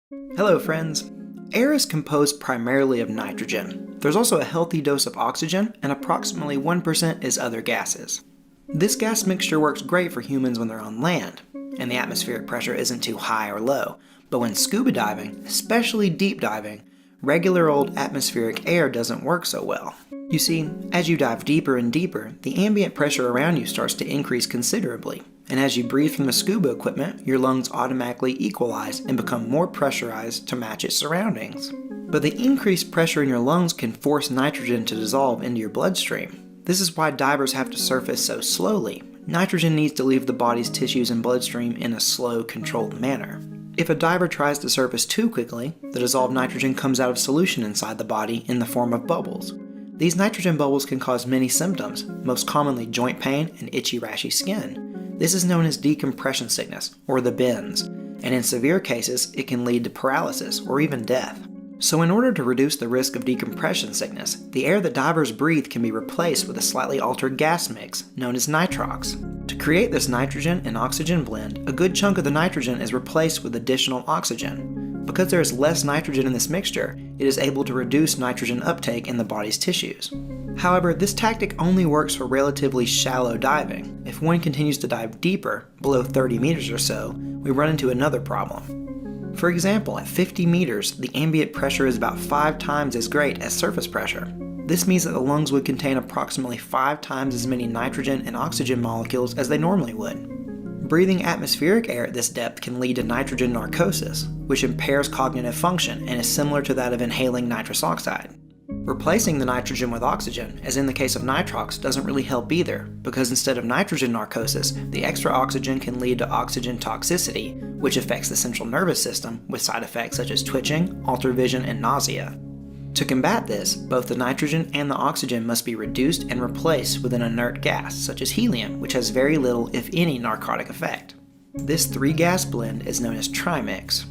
Hello friends! Air is composed primarily of nitrogen. There's also a healthy dose of oxygen, and approximately 1% is other gases. This gas mixture works great for humans when they're on land, and the atmospheric pressure isn't too high or low. But when scuba diving, especially deep diving, regular old atmospheric air doesn't work so well. You see, as you dive deeper and deeper, the ambient pressure around you starts to increase considerably. And as you breathe from the scuba equipment, your lungs automatically equalize and become more pressurized to match its surroundings. But the increased pressure in your lungs can force nitrogen to dissolve into your bloodstream. This is why divers have to surface so slowly. Nitrogen needs to leave the body's tissues and bloodstream in a slow, controlled manner. If a diver tries to surface too quickly, the dissolved nitrogen comes out of solution inside the body in the form of bubbles. These nitrogen bubbles can cause many symptoms, most commonly joint pain and itchy, rashy skin. This is known as decompression sickness, or the bends, and in severe cases, it can lead to paralysis or even death. So in order to reduce the risk of decompression sickness, the air that divers breathe can be replaced with a slightly altered gas mix, known as nitrox. To create this nitrogen and oxygen blend, a good chunk of the nitrogen is replaced with additional oxygen. Because there is less nitrogen in this mixture, it is able to reduce nitrogen uptake in the body's tissues. However, this tactic only works for relatively shallow diving. If one continues to dive deeper, below 30 meters or so, we run into another problem. For example, at 50 meters, the ambient pressure is about 5 times as great as surface pressure. This means that the lungs would contain approximately 5 times as many nitrogen and oxygen molecules as they normally would. Breathing atmospheric air at this depth can lead to nitrogen narcosis, which impairs cognitive function and is similar to that of inhaling nitrous oxide. Replacing the nitrogen with oxygen, as in the case of nitrox, doesn't really help either, because instead of nitrogen narcosis, the extra oxygen can lead to oxygen toxicity, which affects the central nervous system with side effects such as twitching, altered vision, and nausea. To combat this, both the nitrogen and the oxygen must be reduced and replaced with an inert gas, such as helium, which has very little, if any, narcotic effect. This 3-gas blend is known as trimix.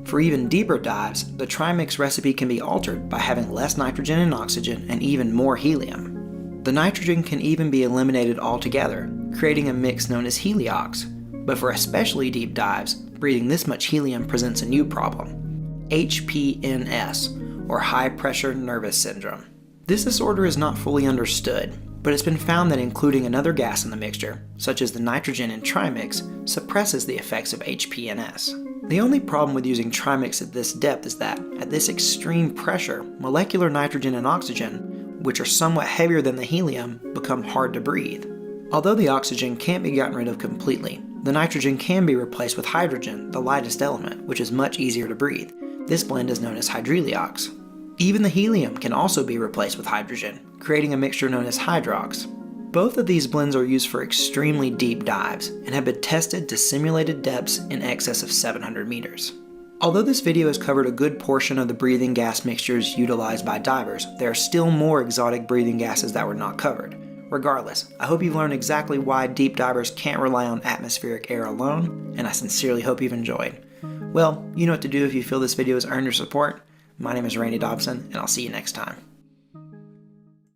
For even deeper dives, the trimix recipe can be altered by having less nitrogen and oxygen and even more helium. The nitrogen can even be eliminated altogether, creating a mix known as heliox. But for especially deep dives, breathing this much helium presents a new problem: HPNS, or high pressure nervous syndrome. This disorder is not fully understood, but it's been found that including another gas in the mixture, such as the nitrogen in trimix, suppresses the effects of HPNS. The only problem with using trimix at this depth is that, at this extreme pressure, molecular nitrogen and oxygen, which are somewhat heavier than the helium, become hard to breathe. Although the oxygen can't be gotten rid of completely, the nitrogen can be replaced with hydrogen, the lightest element, which is much easier to breathe. This blend is known as hydreliox. Even the helium can also be replaced with hydrogen, creating a mixture known as hydrox. Both of these blends are used for extremely deep dives and have been tested to simulated depths in excess of 700 meters. Although this video has covered a good portion of the breathing gas mixtures utilized by divers, there are still more exotic breathing gases that were not covered. Regardless, I hope you've learned exactly why deep divers can't rely on atmospheric air alone, and I sincerely hope you've enjoyed. Well, you know what to do if you feel this video has earned your support. My name is Randy Dobson, and I'll see you next time.